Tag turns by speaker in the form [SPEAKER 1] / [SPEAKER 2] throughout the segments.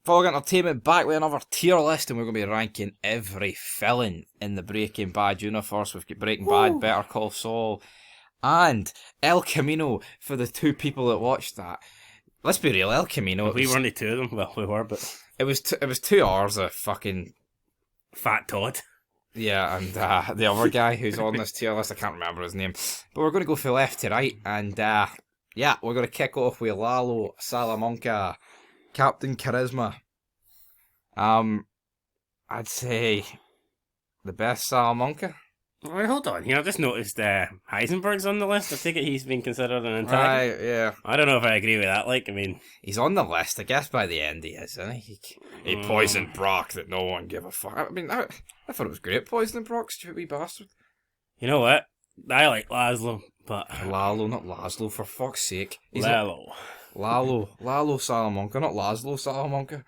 [SPEAKER 1] Fog Entertainment back with another tier list, and we're going to be ranking every villain in the Breaking Bad universe. We've got Breaking Bad, Better Call Saul, and El Camino for the two people that watched that. Let's be real, El Camino.
[SPEAKER 2] We weren't the two of them. Well, we were, but
[SPEAKER 1] it was 2 hours of fucking
[SPEAKER 2] Fat Todd.
[SPEAKER 1] Yeah, and the other guy who's on this tier list, I can't remember his name, but we're going to go from left to right, and yeah, we're going to kick off with Lalo Salamanca, Captain Charisma. I'd say the best Salamanca.
[SPEAKER 2] Wait, hold on here. I just noticed Heisenberg's on the list. I take it he's been considered an antagonist.
[SPEAKER 1] Right, yeah.
[SPEAKER 2] I don't know if I agree with that. Like, I mean,
[SPEAKER 1] he's on the list. I guess by the end he is, isn't he? He poisoned Brock that no one gave a fuck. I mean, I thought it was great poisoning Brock, stupid wee bastard.
[SPEAKER 2] You know what? I like Laszlo, but
[SPEAKER 1] Lalo, not Laszlo, for fuck's sake.
[SPEAKER 2] Lalo.
[SPEAKER 1] Lalo Salamanca, not Laszlo Salamanca.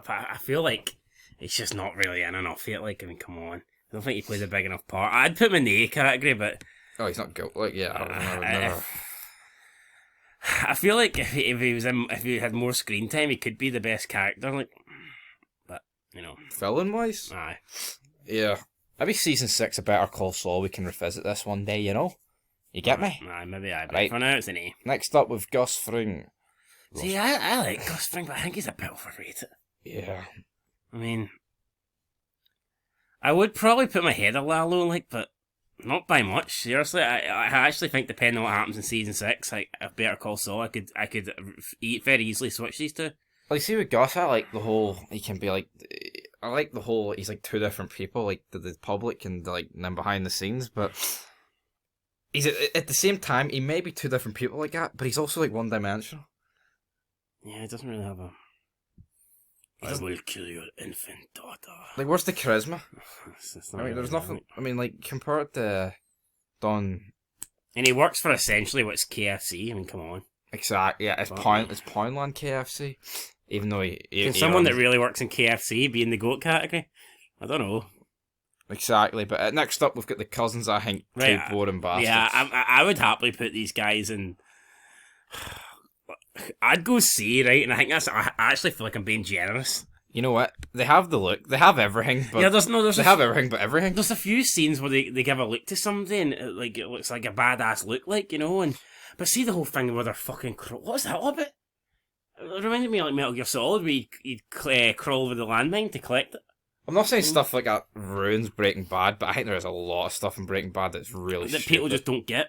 [SPEAKER 2] I feel like he's just not really in enough yet. Like, I mean, come on. I don't think he plays a big enough part. I'd put him in the A category, but
[SPEAKER 1] oh, he's not good. Like, yeah, I would never.
[SPEAKER 2] I feel like if he had more screen time, he could be the best character. Like, but you know,
[SPEAKER 1] villain wise,
[SPEAKER 2] aye,
[SPEAKER 1] yeah. Maybe season 6 of Better Call Saul. We can revisit this one day. You know, you get me?
[SPEAKER 2] Aye, maybe I.
[SPEAKER 1] Right.
[SPEAKER 2] For now, it's an A.
[SPEAKER 1] Next up, with Gus Fring.
[SPEAKER 2] See, I like Gus Fring, but I think he's a bit overrated.
[SPEAKER 1] Yeah.
[SPEAKER 2] I mean, I would probably put my head on Lalo, like, but not by much. Seriously, I actually think depending on what happens in season 6, like, of Better Call Saul, I could very easily switch these two.
[SPEAKER 1] Like, see with Gus, I like the whole. He can be like. I like the whole. He's like 2 different people, like the public and like then behind the scenes, but. He's at the same time, he may be 2 different people like that, but he's also like one-dimensional.
[SPEAKER 2] Yeah, he doesn't really have a. I will kill your infant daughter.
[SPEAKER 1] Like, where's the charisma? I mean,
[SPEAKER 2] really
[SPEAKER 1] there's nothing. I mean, like, compared to Don.
[SPEAKER 2] And he works for essentially what's KFC. I mean, come on.
[SPEAKER 1] Exactly. Yeah, it's Poundland KFC. Even though
[SPEAKER 2] can someone that really works in KFC be in the GOAT category? I don't know.
[SPEAKER 1] Exactly, but next up we've got the cousins. I think two boring bastards.
[SPEAKER 2] Yeah, I would happily put these guys in. I'd go C, right? And I think I actually feel like I'm being generous.
[SPEAKER 1] You know what? They have the look. They have everything. But
[SPEAKER 2] yeah,
[SPEAKER 1] they have everything, but everything.
[SPEAKER 2] There's a few scenes where they give a look to somebody and it looks like a badass look, like, you know. But see the whole thing where they're fucking what's that all about? It reminded me of like Metal Gear Solid, where you'd crawl over the landmine to collect it.
[SPEAKER 1] I'm not saying stuff like that ruins Breaking Bad, but I think there is a lot of stuff in Breaking Bad that's really
[SPEAKER 2] that
[SPEAKER 1] stupid.
[SPEAKER 2] People just don't get.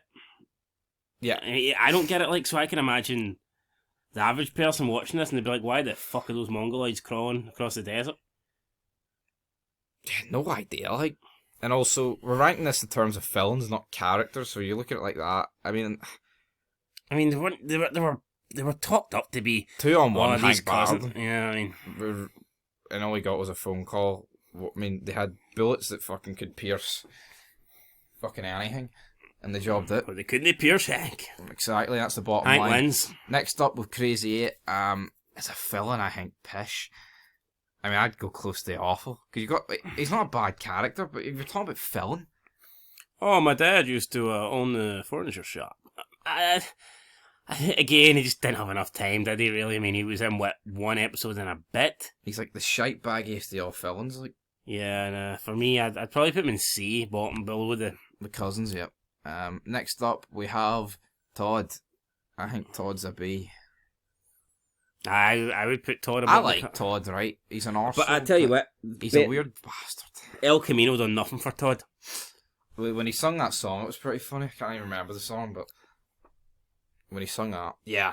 [SPEAKER 1] Yeah,
[SPEAKER 2] I don't get it. Like, so I can imagine the average person watching this and they'd be like, "Why the fuck are those mongoloids crawling across the desert?"
[SPEAKER 1] Yeah, no idea. Like, and also we're ranking this in terms of villains, not characters. So you look at it like that. I mean, they were talked up to be 2-on-1 Hank Bard.
[SPEAKER 2] Yeah, I mean.
[SPEAKER 1] And all we got was a phone call. I mean, they had bullets that fucking could pierce fucking anything, and they jobbed it.
[SPEAKER 2] But they couldn't pierce Hank.
[SPEAKER 1] Exactly, that's the bottom
[SPEAKER 2] Hank
[SPEAKER 1] line.
[SPEAKER 2] wins.
[SPEAKER 1] Next up with Crazy 8, it's a villain, I think, Pish. I mean, I'd go close to awful. Because he's not a bad character, but if you're talking about villain.
[SPEAKER 2] Oh, my dad used to own the furniture shop. Again, he just didn't have enough time, did he, really? I mean, he was in, 1 episode and a bit?
[SPEAKER 1] He's like the shite baggiest of all villains, like.
[SPEAKER 2] Yeah, and for me, I'd probably put him in C, bottom, below the
[SPEAKER 1] cousins, yep. Next up, we have Todd. I think Todd's a B.
[SPEAKER 2] I would put Todd
[SPEAKER 1] above. I like Todd, right? He's an arsehole.
[SPEAKER 2] But I tell you what,
[SPEAKER 1] he's a weird bastard.
[SPEAKER 2] El Camino done nothing for Todd.
[SPEAKER 1] When he sung that song, it was pretty funny. I can't even remember the song, but when he sung that, yeah,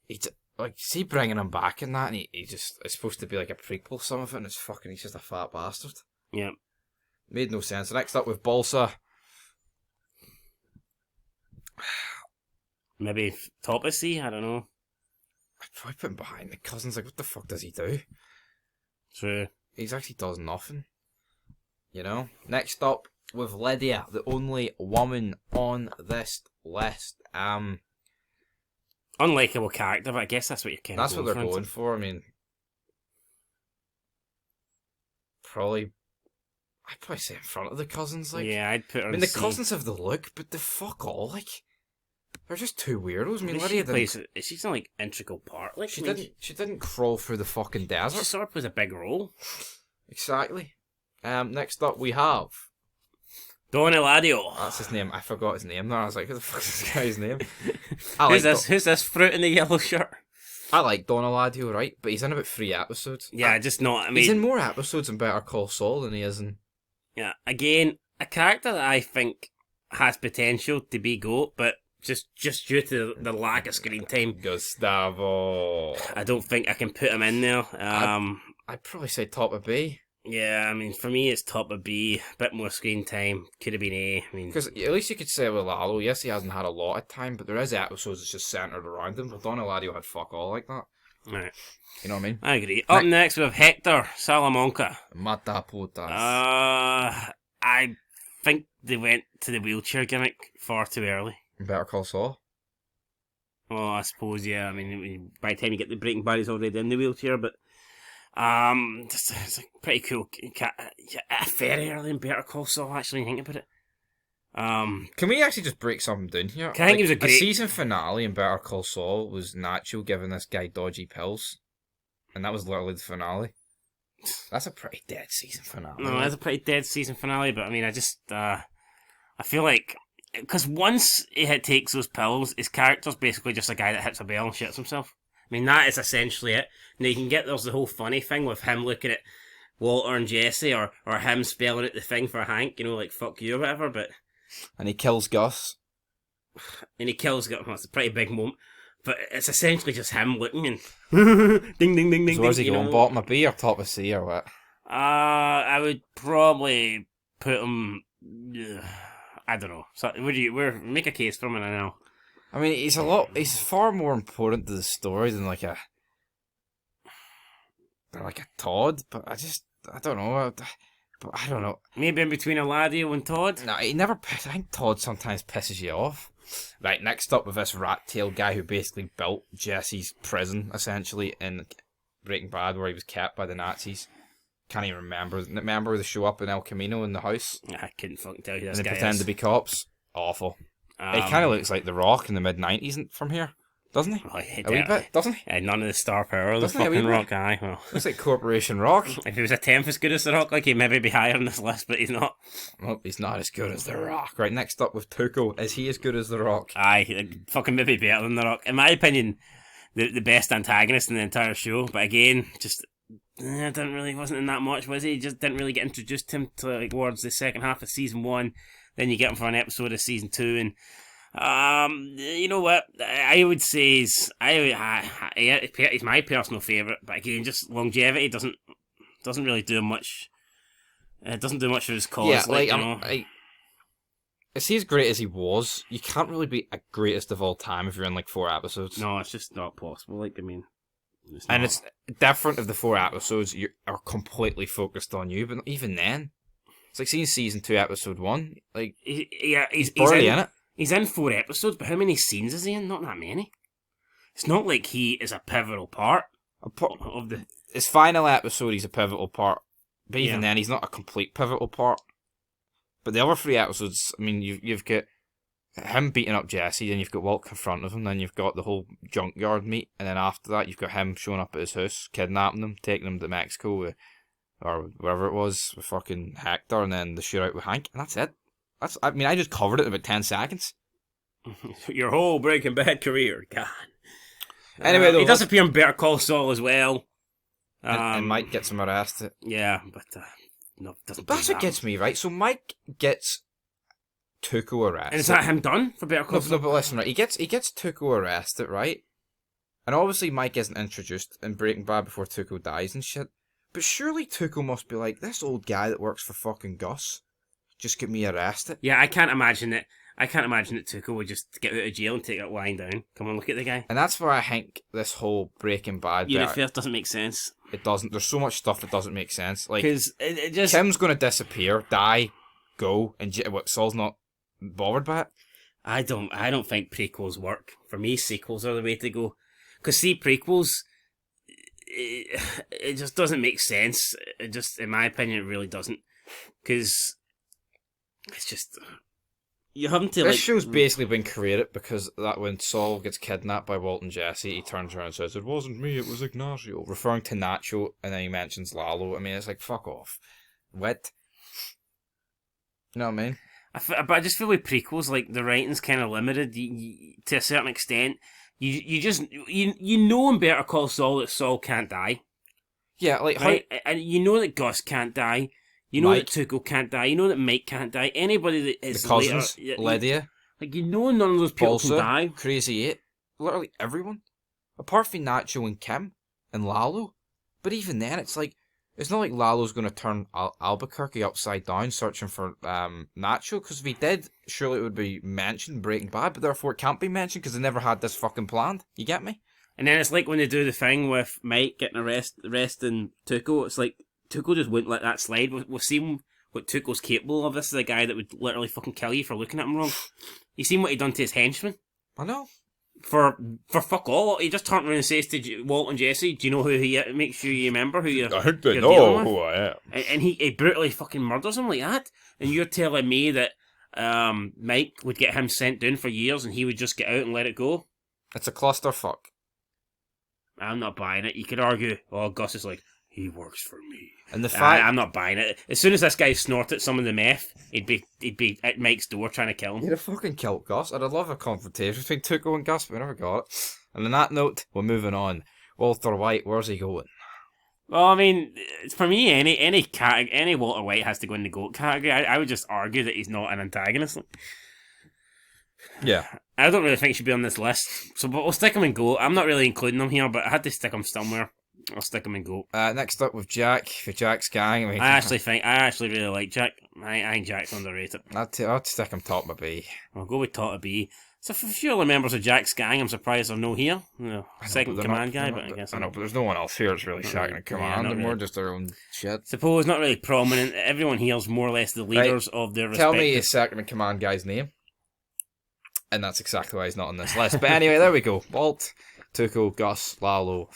[SPEAKER 1] he's like, see, bringing him back in that, and he just, it's supposed to be like a prequel, some of it, and he's just a fat bastard.
[SPEAKER 2] Yeah.
[SPEAKER 1] Made no sense. Next up with Balsa.
[SPEAKER 2] Maybe top of C, I don't know.
[SPEAKER 1] I'd probably put him behind the cousins. Like, what the fuck does he do?
[SPEAKER 2] True.
[SPEAKER 1] He actually does nothing. You know? Next up with Lydia, the only woman on this list.
[SPEAKER 2] Unlikable character, but I guess that's what you're kind of
[SPEAKER 1] going for. That's what they're going for. I mean, I'd probably say in front of the cousins. Like,
[SPEAKER 2] yeah, I'd put her.
[SPEAKER 1] I mean, the cousins have the look, but the fuck all, like. They're just two weirdos. I mean,
[SPEAKER 2] She
[SPEAKER 1] Lydia
[SPEAKER 2] plays.
[SPEAKER 1] didn't.
[SPEAKER 2] She's not like integral part. Like
[SPEAKER 1] She didn't. She didn't crawl through the fucking
[SPEAKER 2] She
[SPEAKER 1] desert.
[SPEAKER 2] sort of plays a big role.
[SPEAKER 1] Exactly. Next up we have.
[SPEAKER 2] Don Eladio.
[SPEAKER 1] That's his name. I forgot his name. There, I was like, who the fuck is this guy's name?
[SPEAKER 2] Who's this fruit in the yellow shirt?
[SPEAKER 1] I like Don Eladio, right? But he's in about 3 episodes.
[SPEAKER 2] Yeah, just not. I mean,
[SPEAKER 1] He's in more episodes in Better Call Saul than he is in.
[SPEAKER 2] yeah. Again, a character that I think has potential to be GOAT, but just due to the lack of screen time,
[SPEAKER 1] Gustavo.
[SPEAKER 2] I don't think I can put him in there.
[SPEAKER 1] I'd probably say top of B.
[SPEAKER 2] Yeah, I mean, for me, it's top of B. Bit more screen time. Could have been A. I mean,
[SPEAKER 1] Because at least you could say with Lalo, yes, he hasn't had a lot of time, but there is episodes that's just centered around him. But Don Eladio had fuck all like that.
[SPEAKER 2] right.
[SPEAKER 1] You know what I mean?
[SPEAKER 2] I agree. Up next, we have Hector Salamanca.
[SPEAKER 1] Mata putas.
[SPEAKER 2] I think they went to the wheelchair gimmick far too early.
[SPEAKER 1] Better Call Saul.
[SPEAKER 2] Well, I suppose, yeah. I mean, by the time you get the Breaking Bad, he's already in the wheelchair, but it's a pretty cool. Very early in Better Call Saul, actually, think about it.
[SPEAKER 1] Can we actually just break something down here?
[SPEAKER 2] I think it was a great
[SPEAKER 1] season finale in Better Call Saul was Nacho giving this guy dodgy pills, and that was literally the finale. That's a pretty dead season finale.
[SPEAKER 2] No, that's a pretty dead season finale, but I mean, I feel like because once he takes those pills, his character's basically just a guy that hits a bell and shits himself. I mean, that is essentially it. Now, you can get, there's the whole funny thing with him looking at Walter and Jesse, or him spelling out the thing for Hank, you know, like, fuck you or whatever, but...
[SPEAKER 1] And he kills Gus.
[SPEAKER 2] And he kills Gus. Well, it's a pretty big moment. But it's essentially just him looking and... ding, ding, ding, ding,
[SPEAKER 1] So where's he
[SPEAKER 2] ding,
[SPEAKER 1] going, bottom of B or top of C or what?
[SPEAKER 2] I would probably put him... I don't know. So, make a case for him, and I know.
[SPEAKER 1] I mean, he's far more important to the story than like a Todd, but I don't know. But I don't know.
[SPEAKER 2] Maybe in between Eladio and Todd?
[SPEAKER 1] No, I think Todd sometimes pisses you off. Right, next up with this rat tail guy who basically built Jesse's prison, essentially, in Breaking Bad, where he was kept by the Nazis. Can't even remember. Remember they show up in El Camino in the house?
[SPEAKER 2] I couldn't fucking tell you who
[SPEAKER 1] And
[SPEAKER 2] this
[SPEAKER 1] they
[SPEAKER 2] guy
[SPEAKER 1] pretend
[SPEAKER 2] is.
[SPEAKER 1] to be cops. Awful. He kind of looks like The Rock in the mid-90s from here, doesn't he?
[SPEAKER 2] Well,
[SPEAKER 1] A wee bit, doesn't he?
[SPEAKER 2] None of the star power of the
[SPEAKER 1] Doesn't he a wee
[SPEAKER 2] fucking
[SPEAKER 1] bit?
[SPEAKER 2] Rock guy. Well,
[SPEAKER 1] Looks like Corporation Rock.
[SPEAKER 2] if he was a tenth as good as the Rock, like he'd maybe be higher on this list, but he's not.
[SPEAKER 1] Well, he's not as good as The Rock. Right, next up with Tuco. Is he as good as The Rock?
[SPEAKER 2] Aye, fucking maybe better than the Rock. In my opinion, the best antagonist in the entire show. But again, just wasn't in that much, was he? Just didn't really get introduced to him towards the second half of season 1. Then you get him for an episode of season 2, and you know what? I would say he's my personal favourite, but again, just longevity doesn't really do much. It doesn't do much for his cause.
[SPEAKER 1] Yeah, like,
[SPEAKER 2] you know.
[SPEAKER 1] is he as great as he was? You can't really be a greatest of all time if you're in like 4 episodes.
[SPEAKER 2] No, it's just not possible. Like, I mean,
[SPEAKER 1] And it's different if the 4 episodes you are completely focused on you, but even then, it's like seeing season 2, episode 1. Like,
[SPEAKER 2] he's
[SPEAKER 1] barely in it.
[SPEAKER 2] He's in 4 episodes, but how many scenes is he in? Not that many. It's not like he is a pivotal part of the...
[SPEAKER 1] His final episode, he's a pivotal part. But even
[SPEAKER 2] Yeah.
[SPEAKER 1] then, he's not a complete pivotal part. But the other 3 episodes, I mean, you've got him beating up Jesse, then you've got Walt in front of him, then you've got the whole junkyard meet, and then after that, you've got him showing up at his house, kidnapping him, taking him to Mexico, or wherever it was, with fucking Hector, and then the shootout with Hank, and that's it. I just covered it in about 10 seconds.
[SPEAKER 2] Your whole Breaking Bad career, God.
[SPEAKER 1] Anyway, though,
[SPEAKER 2] he does appear in Better Call Saul as well.
[SPEAKER 1] And Mike gets him arrested.
[SPEAKER 2] Yeah, but no, doesn't.
[SPEAKER 1] That's
[SPEAKER 2] do
[SPEAKER 1] what
[SPEAKER 2] that.
[SPEAKER 1] gets me, right? So Mike gets Tuco arrested.
[SPEAKER 2] And is that him done for Better Call
[SPEAKER 1] No,
[SPEAKER 2] Saul?
[SPEAKER 1] but listen, right? He gets Tuco arrested, right? And obviously Mike isn't introduced in Breaking Bad before Tuco dies and shit. But surely Tuco must be like, this old guy that works for fucking Gus just get me arrested.
[SPEAKER 2] Yeah, I can't imagine that Tuco would just get out of jail and take that line down. Come on, look at the guy.
[SPEAKER 1] And that's where I think this whole Breaking Bad bit,
[SPEAKER 2] Uniface doesn't make sense.
[SPEAKER 1] it doesn't. There's so much stuff that doesn't make sense. Like,
[SPEAKER 2] Because it just...
[SPEAKER 1] Kim's going to disappear, die, go, and Saul's not bothered by it.
[SPEAKER 2] I don't think prequels work. For me, sequels are the way to go. Because see, prequels, it just doesn't make sense. It just, in my opinion, it really doesn't. Because it's just, you're having to
[SPEAKER 1] This
[SPEAKER 2] like.
[SPEAKER 1] show's basically been created because that when Saul gets kidnapped by Walt and Jesse, he turns around and says, "It wasn't me, it was Ignacio," referring to Nacho, and then he mentions Lalo. I mean, it's like, fuck off. What? You know what I mean?
[SPEAKER 2] But I just feel with prequels, like the writing's kind of limited to a certain extent. You know in Better Call Saul that Saul can't die,
[SPEAKER 1] Yeah, like
[SPEAKER 2] right? And you know that Gus can't die. You know
[SPEAKER 1] Mike.
[SPEAKER 2] that Tuco can't die. You know that Mike can't die. Anybody that is
[SPEAKER 1] the cousins,
[SPEAKER 2] later,
[SPEAKER 1] Lydia,
[SPEAKER 2] like you know, none of those people can
[SPEAKER 1] Balsa,
[SPEAKER 2] die.
[SPEAKER 1] Crazy 8, literally everyone. Apart from Nacho and Kim and Lalo. But even then, it's like, it's not like Lalo's going to turn Albuquerque upside down searching for Nacho, because if he did, surely it would be mentioned Breaking Bad, but therefore it can't be mentioned because they never had this fucking planned. You get me?
[SPEAKER 2] And then it's like when they do the thing with Mike getting arresting Tuco, it's like Tuco just wouldn't let that slide. We've seen what Tuco's capable of. This is a guy that would literally fucking kill you for looking at him wrong. You seen what he done to his henchmen?
[SPEAKER 1] I know.
[SPEAKER 2] For fuck all. He just turned around and says to Walt and Jesse, "Do you know who he is? Make sure you remember who you're
[SPEAKER 3] I think they
[SPEAKER 2] you're
[SPEAKER 3] know
[SPEAKER 2] dealing with."
[SPEAKER 3] who I am.
[SPEAKER 2] And he brutally fucking murders him like that. And you're telling me that Mike would get him sent down for years and he would just get out and let it go?
[SPEAKER 1] It's a clusterfuck.
[SPEAKER 2] I'm not buying it. You could argue, oh, Gus is like, he works for me.
[SPEAKER 1] And the fact...
[SPEAKER 2] I'm not buying it. As soon as this guy snorted some of the meth, he'd be at Mike's door trying to kill him.
[SPEAKER 1] He'd have fucking killed Gus. I'd love a confrontation between Tuco and Gus, but we never got it. And on that note, we're moving on. Walter White, where's he going?
[SPEAKER 2] Well, I mean, for me, any Walter White has to go in the GOAT category. I would just argue that he's not an antagonist.
[SPEAKER 1] Yeah.
[SPEAKER 2] I don't really think he should be on this list. So, but we'll stick him in GOAT. I'm not really including him here, but I had to stick him somewhere. I'll stick him in GOAT.
[SPEAKER 1] Next up with Jack, for Jack's gang. I mean,
[SPEAKER 2] I actually really like Jack. I think Jack's underrated.
[SPEAKER 1] I'd stick him top of B.
[SPEAKER 2] I'll go with Tata B. So for a few other members of Jack's gang, I'm surprised they're no here. Second command guy, but I guess
[SPEAKER 1] I know, but there's no one else here that's really second in command, and
[SPEAKER 2] really.
[SPEAKER 1] we're just their own shit.
[SPEAKER 2] Suppose not really prominent. Everyone here is more or less the leaders of their respective...
[SPEAKER 1] Tell me his second in command guy's name. And that's exactly why he's not on this list. But anyway, there we go. Walt, Tuco, Gus, Lalo,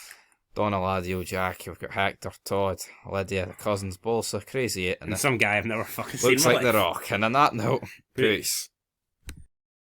[SPEAKER 1] Don Eladio, Jack. We've got Hector, Todd, Lydia, the cousins, Balsa, Crazy 8.
[SPEAKER 2] And some guy I've never fucking seen.
[SPEAKER 1] Looks like The Rock. And on that note, peace.